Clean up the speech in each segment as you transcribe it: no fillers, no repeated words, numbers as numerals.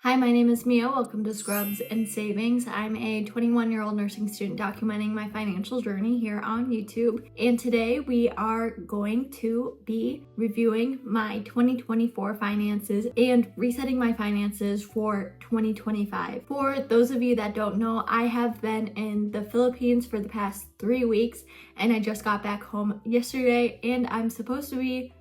Hi, my name is Mia. Welcome to Scrubs and Savings. I'm a 21-year-old nursing student documenting my financial journey here on YouTube. And today we are going to be reviewing my 2024 finances and resetting my finances for 2025. For those of you that don't know, I have been in the Philippines for the past 3 weeks and I just got back home yesterday, and I'm supposed to be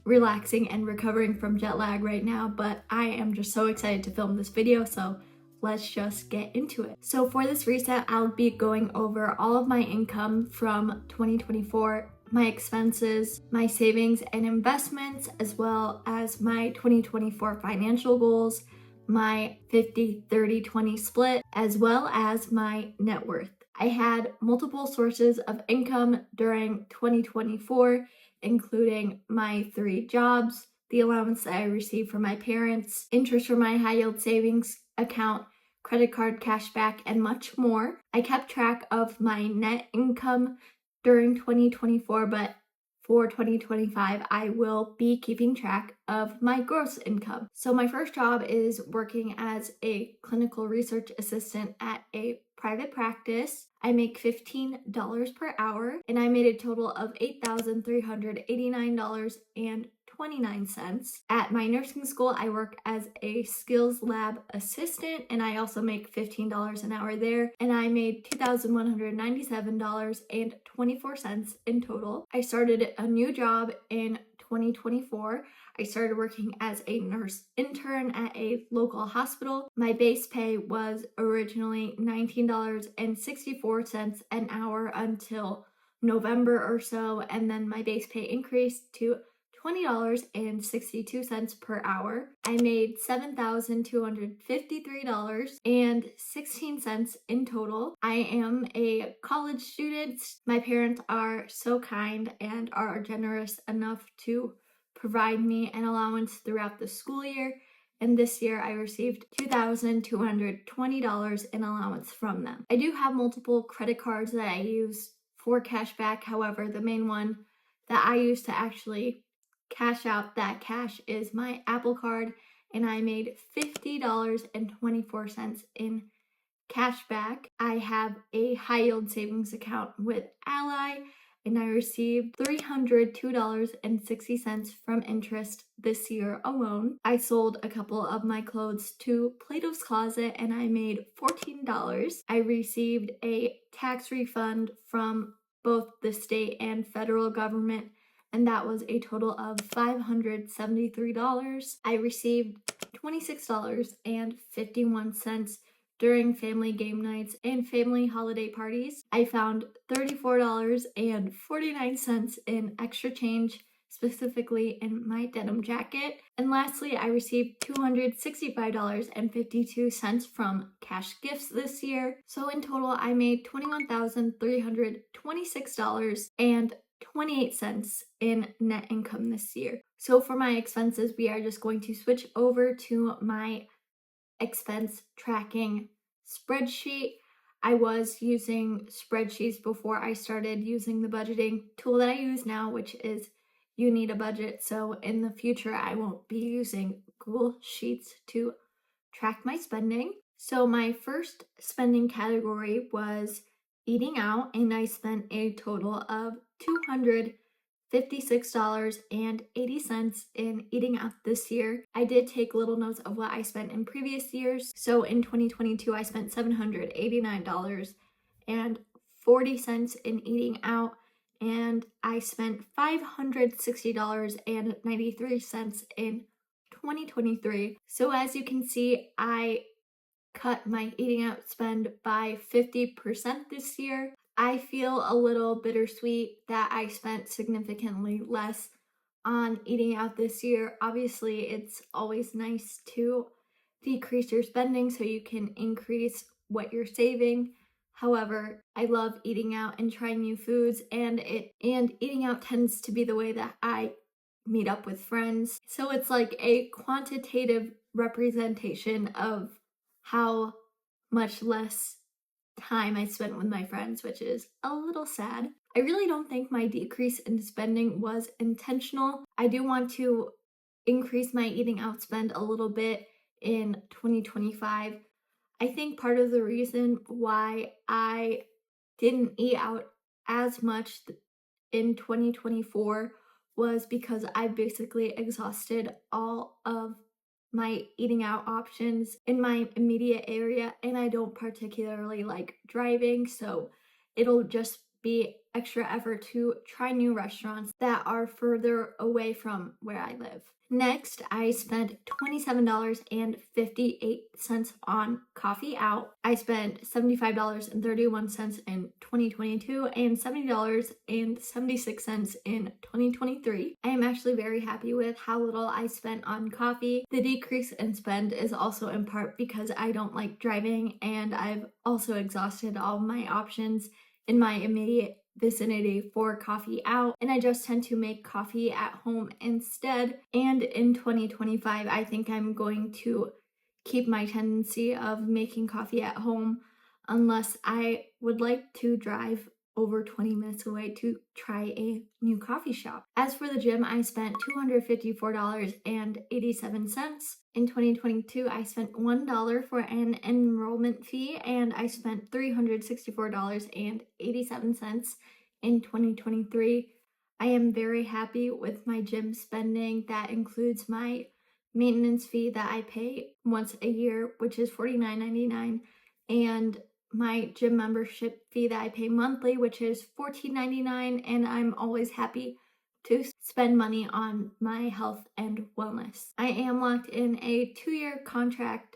relaxing and recovering from jet lag right now, but I am just so excited to film this video, so let's just get into it. So for this reset, I'll be going over all of my income from 2024, my expenses, my savings and investments, as well as my 2024 financial goals, my 50-30-20 split, as well as my net worth. I had multiple sources of income during 2024, including my 3 jobs, the allowance that I received from my parents, interest from my high yield savings account, credit card cashback, and much more. I kept track of my net income during 2024, but for 2025, I will be keeping track of my gross income. So my first job is working as a clinical research assistant at a private practice. I make $15 per hour, and I made a total of $8,389.29. At my nursing school, I work as a skills lab assistant, and I also make $15 an hour there, and I made $2,197.24 in total. I started a new job in 2024. I started working as a nurse intern at a local hospital. My base pay was originally $19.64 an hour until November or so, and then my base pay increased to $20.62 per hour. I made $7,253.16 in total. I am a college student. My parents are so kind and are generous enough to provide me an allowance throughout the school year, and this year I received $2,220 in allowance from them. I do have multiple credit cards that I use for cashback. However, the main one that I use to actually cash out that cash is my Apple Card, and I made $50.24 in cashback. I have a high yield savings account with Ally, and I received $302.60 from interest this year alone. I sold a couple of my clothes to Plato's Closet and I made $14. I received a tax refund from both the state and federal government, and that was a total of $573. I received $26.51 during family game nights and family holiday parties. I found $34.49 in extra change, specifically in my denim jacket. And lastly, I received $265.52 from cash gifts this year. So in total, I made $21,326.28 in net income this year. So for my expenses, we are just going to switch over to my expense tracking spreadsheet. I was using spreadsheets before I started using the budgeting tool that I use now, which is You Need a Budget. So in the future, I won't be using Google Sheets to track my spending. So my first spending category was eating out, and I spent a total of $256.80 in eating out this year. I did take little notes of what I spent in previous years. So in 2022, I spent $789.40 in eating out, and I spent $560.93 in 2023. So as you can see, I cut my eating out spend by 50% this year. I feel a little bittersweet that I spent significantly less on eating out this year. Obviously, it's always nice to decrease your spending so you can increase what you're saving. However, I love eating out and trying new foods, and eating out tends to be the way that I meet up with friends. So it's like a quantitative representation of how much less time I spent with my friends, which is a little sad. I really don't think my decrease in spending was intentional. I do want to increase my eating out spend a little bit in 2025. I think part of the reason why I didn't eat out as much in 2024 was because I basically exhausted all of my eating out options in my immediate area, and I don't particularly like driving, so it'll just be extra effort to try new restaurants that are further away from where I live. Next, I spent $27.58 on coffee out. I spent $75.31 in 2022 and $70.76 in 2023. I am actually very happy with how little I spent on coffee. The decrease in spend is also in part because I don't like driving, and I've also exhausted all of my options in my immediate vicinity for coffee out, and I just tend to make coffee at home instead. And in 2025, I think I'm going to keep my tendency of making coffee at home unless I would like to drive over 20 minutes away to try a new coffee shop. As for the gym, I spent $254.87. In 2022, I spent $1 for an enrollment fee, and I spent $364.87 in 2023. I am very happy with my gym spending. That includes my maintenance fee that I pay once a year, which is $49.99, and my gym membership fee that I pay monthly, which is $14.99, and I'm always happy to spend money on my health and wellness. I am locked in a 2-year contract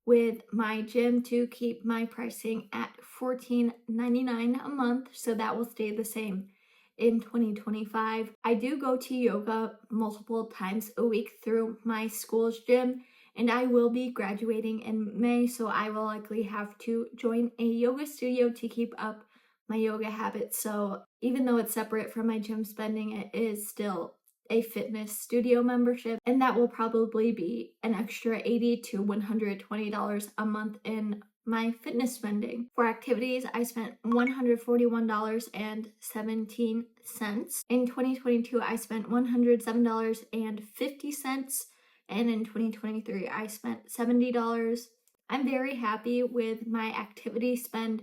with my gym to keep my pricing at $14.99 a month, so that will stay the same in 2025. I do go to yoga multiple times a week through my school's gym, and I will be graduating in May, so I will likely have to join a yoga studio to keep up my yoga habits. So even though it's separate from my gym spending, it is still a fitness studio membership, and that will probably be an extra $80 to $120 a month in my fitness spending. For activities, I spent $141.17. In 2022, I spent $107.50. And in 2023, I spent $70. I'm very happy with my activity spend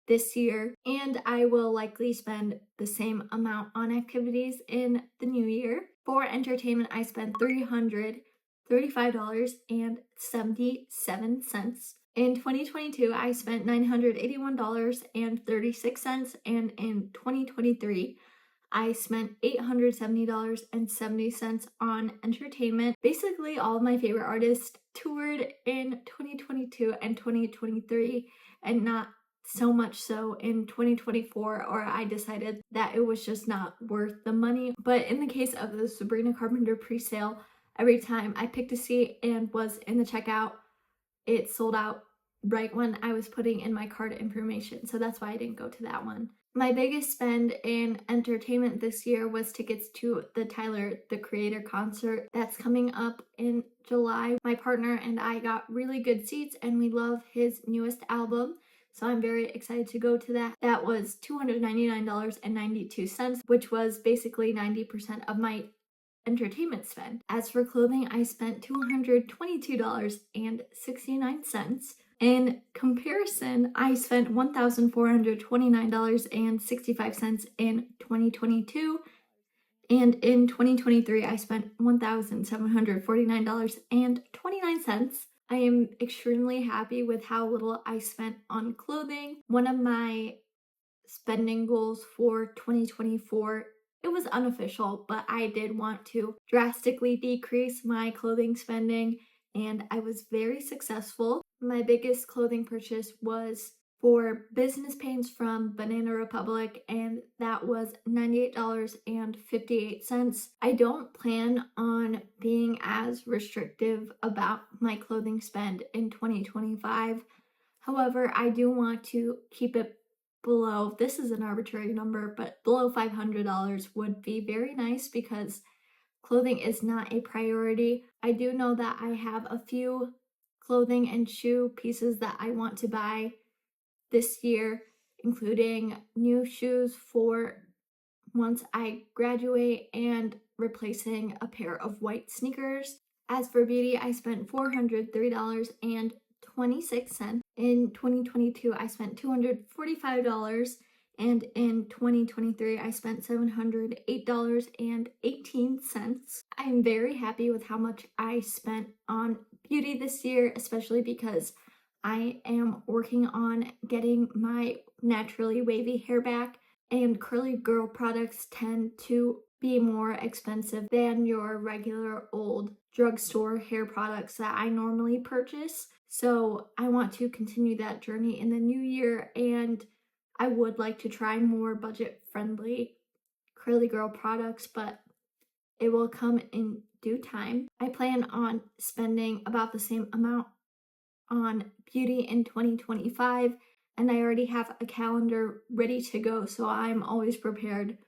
this year, and I will likely spend the same amount on activities in the new year. For entertainment, I spent $335.77. In 2022, I spent $981.36, and in 2023, I spent $870.70 on entertainment. Basically, all of my favorite artists toured in 2022 and 2023, and not so much so in 2024, or I decided that it was just not worth the money. But in the case of the Sabrina Carpenter pre-sale, every time I picked a seat and was in the checkout, it sold out right when I was putting in my card information, so that's why I didn't go to that one. My biggest spend in entertainment this year was tickets to the Tyler, the Creator concert that's coming up in July. My partner and I got really good seats, and we love his newest album, so I'm very excited to go to that. That was $299.92, which was basically 90% of my entertainment spend. As for clothing, I spent $222.69. In comparison, I spent $1,429.65 in 2022, and in 2023, I spent $1,749.29. I am extremely happy with how little I spent on clothing. One of my spending goals for 2024, it was unofficial, but I did want to drastically decrease my clothing spending, and I was very successful. My biggest clothing purchase was for business pants from Banana Republic, and that was $98.58. I don't plan on being as restrictive about my clothing spend in 2025. However, I do want to keep it below, this is an arbitrary number, but below $500 would be very nice because clothing is not a priority. I do know that I have a few clothing and shoe pieces that I want to buy this year, including new shoes for once I graduate and replacing a pair of white sneakers. As for beauty, I spent $403.26. In 2022, I spent $245, and in 2023, I spent $708.18. I'm very happy with how much I spent on beauty this year, especially because I am working on getting my naturally wavy hair back, and curly girl products tend to be more expensive than your regular old drugstore hair products that I normally purchase. So I want to continue that journey in the new year, and I would like to try more budget friendly curly girl products, but it will come in due time. I plan on spending about the same amount on beauty in 2025, and I already have a calendar ready to go, so I'm always prepared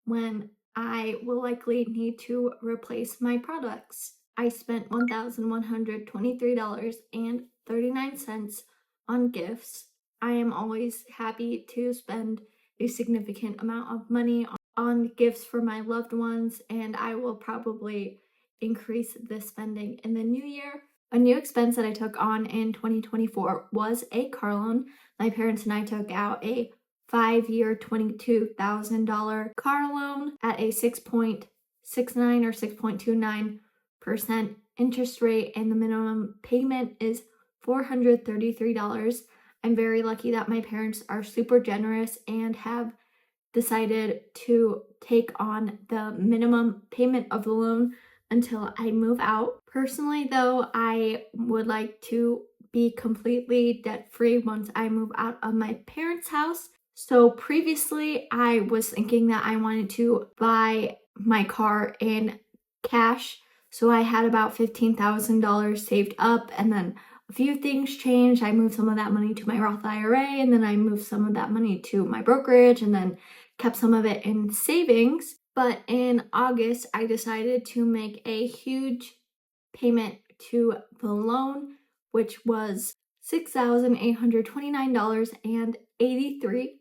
when I will likely need to replace my products. I spent $1,123.39 on gifts. I am always happy to spend a significant amount of money on gifts for my loved ones, and I will probably increase this spending in the new year. A new expense that I took on in 2024 was a car loan. My parents and I took out a 5-year $22,000 car loan at a 6.69 or 6.29% interest rate, and the minimum payment is $433. I'm very lucky that my parents are super generous and have decided to take on the minimum payment of the loan until I move out. Personally, though, I would like to be completely debt-free once I move out of my parents' house. So previously, I was thinking that I wanted to buy my car in cash. So I had about $15,000 saved up, and then a few things changed. I moved some of that money to my Roth IRA, and then I moved some of that money to my brokerage, and then kept some of it in savings. But in August, I decided to make a huge payment to the loan, which was $6,829.83.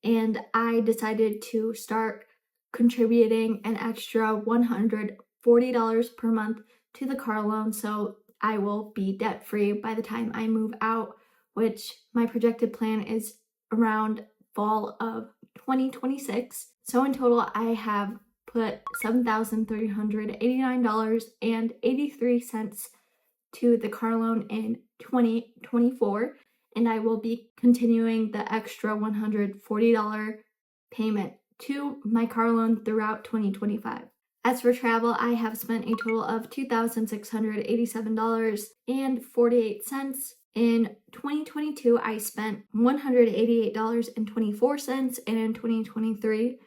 And I decided to start contributing an extra $140 per month to the car loan, so I will be debt free by the time I move out, which my projected plan is around fall of 2026. So in total, I have put $7,389.83 to the car loan in 2024, and I will be continuing the extra $140 payment to my car loan throughout 2025. As for travel, I have spent a total of $2,687.48. In 2022, I spent $188.24, and in 2023,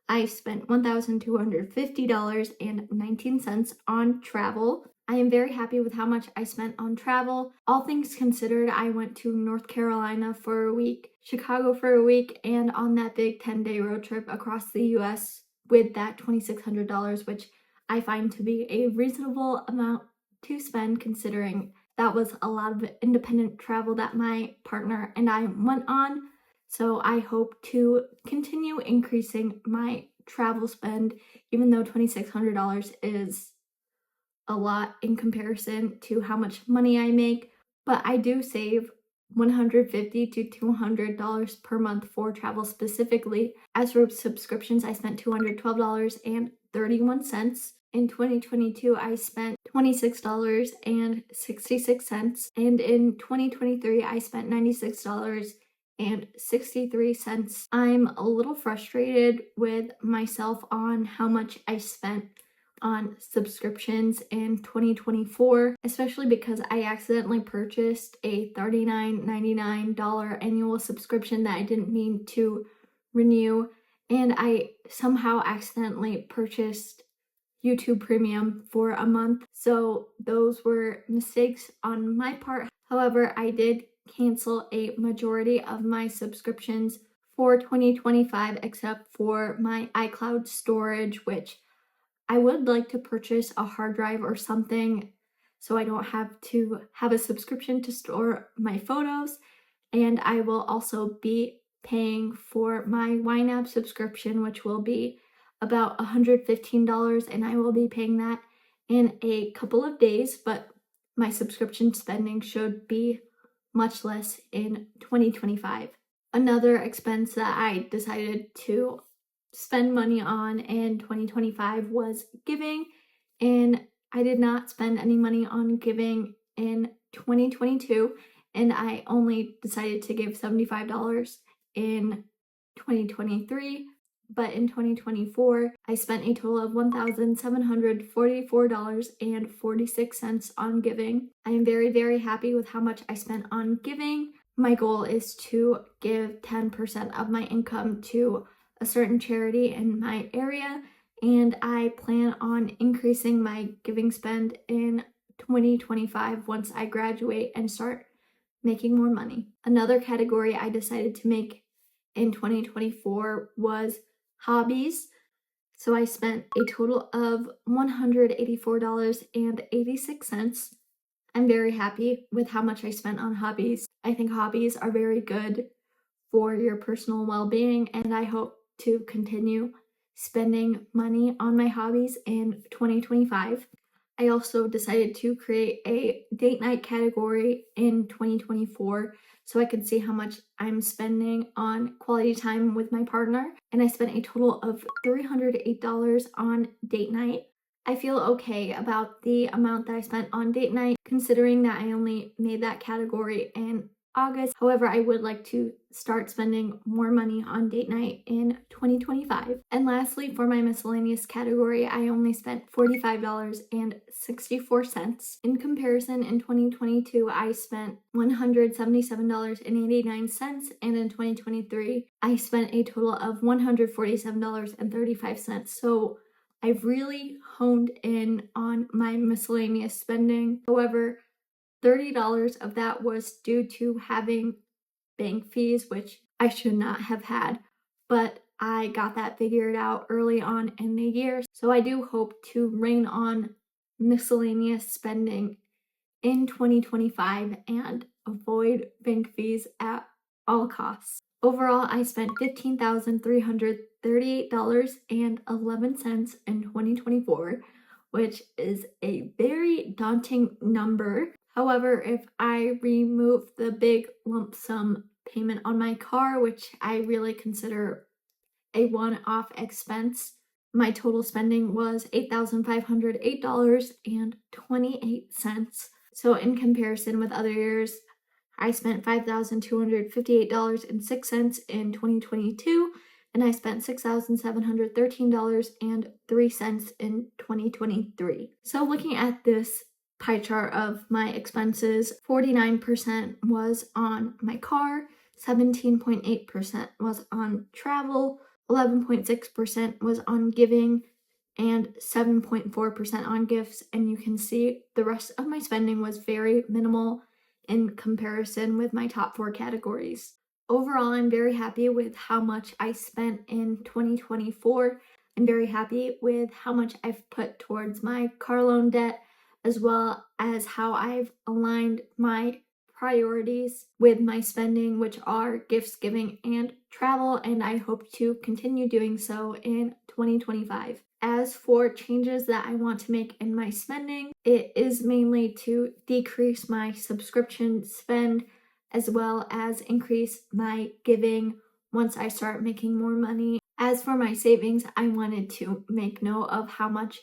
I spent $1,250.19 on travel. I am very happy with how much I spent on travel. All things considered, I went to North Carolina for a week, Chicago for a week, and on that big 10-day road trip across the US with that $2,600, which I find to be a reasonable amount to spend considering that was a lot of independent travel that my partner and I went on. So I hope to continue increasing my travel spend, even though $2,600 is a lot in comparison to how much money I make. But I do save $150 to $200 per month for travel specifically. As for subscriptions, I spent $212.31. In 2022, I spent $26.66, and in 2023, I spent $96.63. I'm a little frustrated with myself on how much I spent on subscriptions in 2024, especially because I accidentally purchased a $39.99 annual subscription that I didn't mean to renew, and I somehow accidentally purchased YouTube Premium for a month. So those were mistakes on my part. However, I did cancel a majority of my subscriptions for 2025 except for my iCloud storage, which I would like to purchase a hard drive or something so I don't have to have a subscription to store my photos. And I will also be paying for my YNAB subscription, which will be about $115, and I will be paying that in a couple of days, but my subscription spending should be much less in 2025. Another expense that I decided to spend money on in 2025 was giving, and I did not spend any money on giving in 2022, and I only decided to give $75 in 2023. But in 2024, I spent a total of $1,744.46 on giving. I am very, very happy with how much I spent on giving. My goal is to give 10% of my income to a certain charity in my area, and I plan on increasing my giving spend in 2025 once I graduate and start making more money. Another category I decided to make in 2024 was hobbies. So I spent a total of $184.86. I'm very happy with how much I spent on hobbies. I think hobbies are very good for your personal well-being, and I hope to continue spending money on my hobbies in 2025. I also decided to create a date night category in 2024 so I could see how much I'm spending on quality time with my partner, and I spent a total of $308 on date night. I feel okay about the amount that I spent on date night, considering that I only made that category in August. However, I would like to start spending more money on date night in 2025. And lastly, for my miscellaneous category, I only spent $45.64. In comparison, in 2022, I spent $177.89, and in 2023, I spent a total of $147.35. So I've really honed in on my miscellaneous spending. However, $30 of that was due to having bank fees, which I should not have had, but I got that figured out early on in the year. So I do hope to rein on miscellaneous spending in 2025 and avoid bank fees at all costs. Overall, I spent $15,338.11 in 2024, which is a very daunting number. However, if I remove the big lump sum payment on my car, which I really consider a one-off expense, my total spending was $8,508.28. So in comparison with other years, I spent $5,258.06 in 2022, and I spent $6,713.03 in 2023. So looking at this pie chart of my expenses, 49% was on my car, 17.8% was on travel, 11.6% was on giving, and 7.4% on gifts. And you can see the rest of my spending was very minimal in comparison with my top 4 categories. Overall, I'm very happy with how much I spent in 2024. I'm very happy with how much I've put towards my car loan debt, as well as how I've aligned my priorities with my spending, which are gifts, giving, and travel, and I hope to continue doing so in 2025. As for changes that I want to make in my spending, it is mainly to decrease my subscription spend, as well as increase my giving once I start making more money. As for my savings, I wanted to make note of how much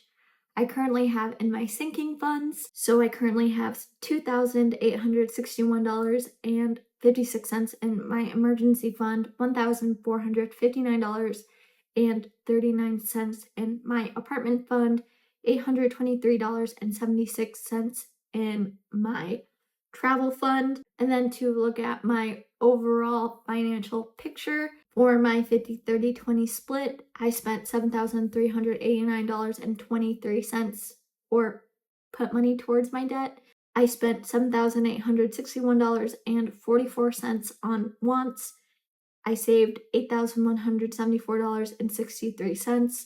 I currently have in my sinking funds. So I currently have $2,861.56 in my emergency fund, $1,459.39 in my apartment fund, $823.76 in my travel fund. And then to look at my overall financial picture, for my 50-30-20 split, I spent $7,389.23 or put money towards my debt. I spent $7,861.44 on wants. I saved $8,174.63.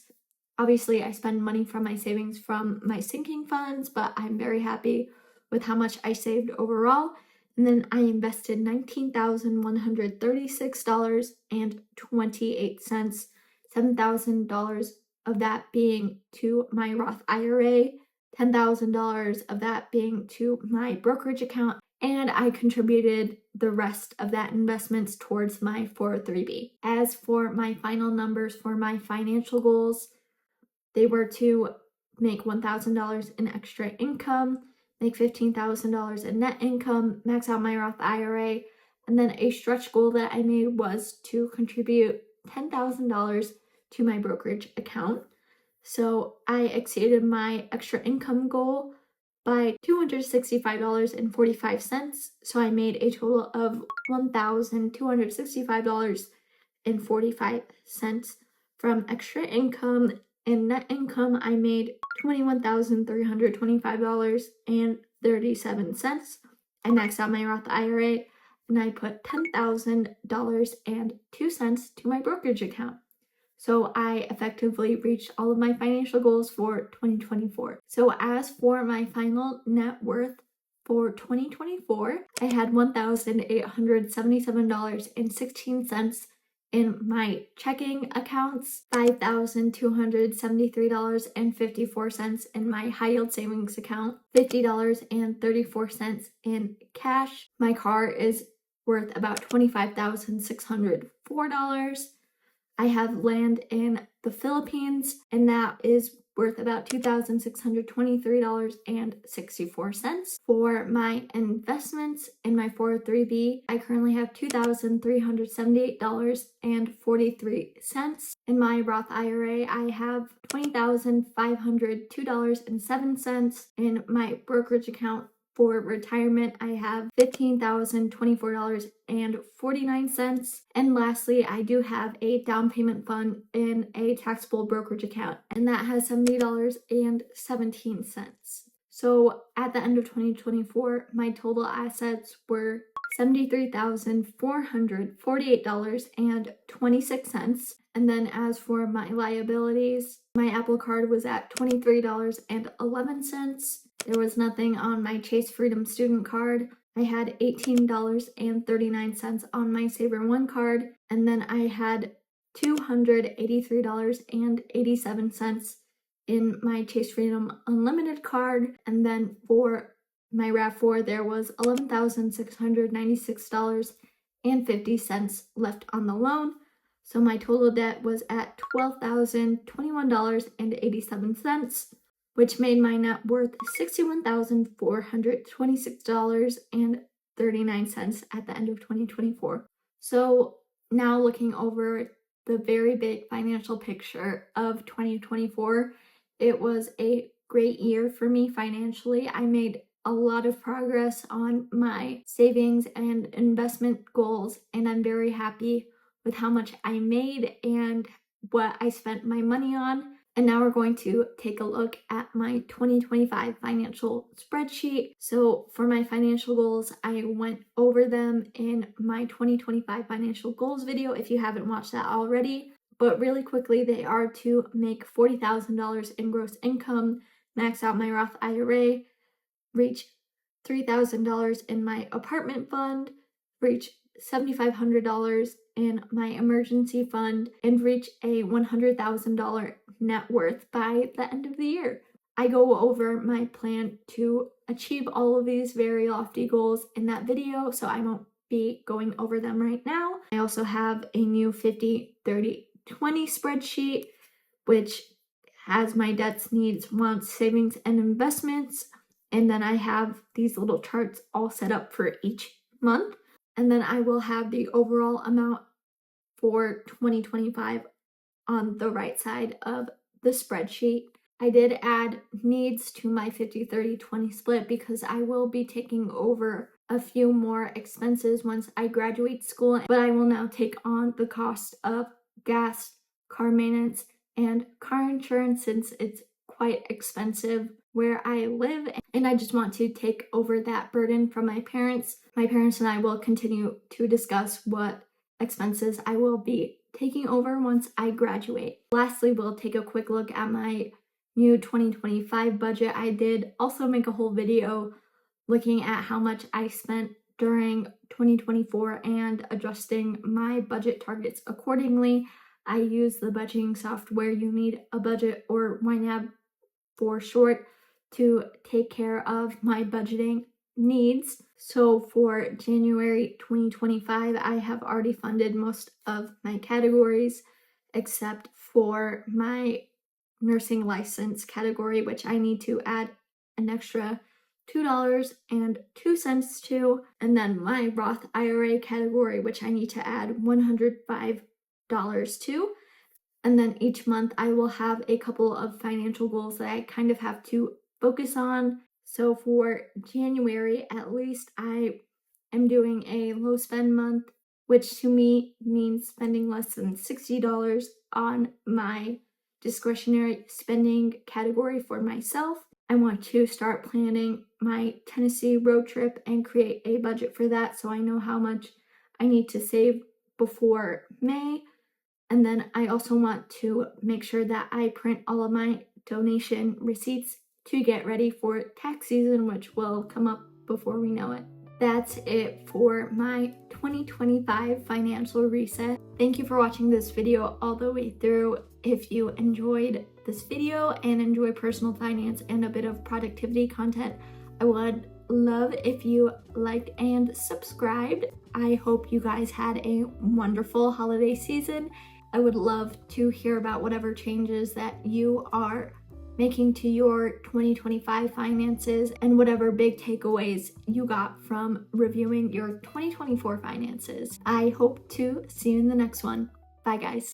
Obviously, I spend money from my savings from my sinking funds, but I'm very happy with how much I saved overall. And then I invested $19,136.28, $7,000 of that being to my Roth IRA, $10,000 of that being to my brokerage account, and I contributed the rest of that investments towards my 403b. As for my final numbers for my financial goals, they were to make $1,000 in extra income, make $15,000 in net income, max out my Roth IRA, and then a stretch goal that I made was to contribute $10,000 to my brokerage account. So I exceeded my extra income goal by $265.45. So I made a total of $1,265.45 from extra income. And net income, I made $21,325.37. I maxed out my Roth IRA and I put $10,000.02 to my brokerage account. So I effectively reached all of my financial goals for 2024. So as for my final net worth for 2024, I had $1,877.16 in my checking accounts, $5,273.54 in my high yield savings account, $50.34 in cash. My car is worth about $25,604. I have land in the Philippines, and that is worth about $2,623.64. For my investments in my 403b, I currently have $2,378.43. In my Roth IRA, I have $20,502.07. In my brokerage account for retirement, I have $15,024.49. And lastly, I do have a down payment fund in a taxable brokerage account, and that has $70.17. So at the end of 2024, my total assets were $73,448.26. And then as for my liabilities, my Apple Card was at $23.11. There was nothing on my Chase Freedom student card. I had $18.39 on my Savor One card, and then I had $283.87 in my Chase Freedom Unlimited card, and then for my RAV4 there was $11,696.50 left on the loan. So my total debt was at $12,021.87, which made my net worth $61,426.39 at the end of 2024. So now looking over the very big financial picture of 2024, it was a great year for me financially. I made a lot of progress on my savings and investment goals, and I'm very happy with how much I made and what I spent my money on. And now we're going to take a look at my 2025 financial spreadsheet. So for my financial goals, I went over them in my 2025 financial goals video if you haven't watched that already. But really quickly, they are to make $40,000 in gross income, max out my Roth IRA, reach $3,000 in my apartment fund, reach $7,500 in my emergency fund, and reach a $100,000 net worth by the end of the year. I go over my plan to achieve all of these very lofty goals in that video, so I won't be going over them right now. I also have a new 50-30-20 spreadsheet, which has my debts, needs, wants, savings, and investments. And then I have these little charts all set up for each month. And then I will have the overall amount for 2025 on the right side of the spreadsheet. I did add needs to my 50-30-20 split because I will be taking over a few more expenses once I graduate school, but I will now take on the cost of gas, car maintenance, and car insurance since it's quite expensive where I live, and I just want to take over that burden from my parents. My parents and I will continue to discuss what expenses I will be taking over once I graduate. Lastly, we'll take a quick look at my new 2025 budget. I did also make a whole video looking at how much I spent during 2024 and adjusting my budget targets accordingly. I use the budgeting software You Need a Budget, or YNAB for short, to take care of my budgeting needs. So for January 2025, I have already funded most of my categories except for my nursing license category, which I need to add an extra $2.02 to, and then my Roth IRA category, which I need to add $105 to. And then each month I will have a couple of financial goals that I kind of have to focus on. So for January, at least, I am doing a low spend month, which to me means spending less than $60 on my discretionary spending category for myself. I want to start planning my Tennessee road trip and create a budget for that so I know how much I need to save before May. And then I also want to make sure that I print all of my donation receipts to get ready for tax season, which will come up before we know it. That's it for my 2025 financial reset. Thank you for watching this video all the way through. If you enjoyed this video and enjoy personal finance and a bit of productivity content, I would love if you liked and subscribed. I hope you guys had a wonderful holiday season. I would love to hear about whatever changes that you are making to your 2025 finances and whatever big takeaways you got from reviewing your 2024 finances. I hope to see you in the next one. Bye, guys.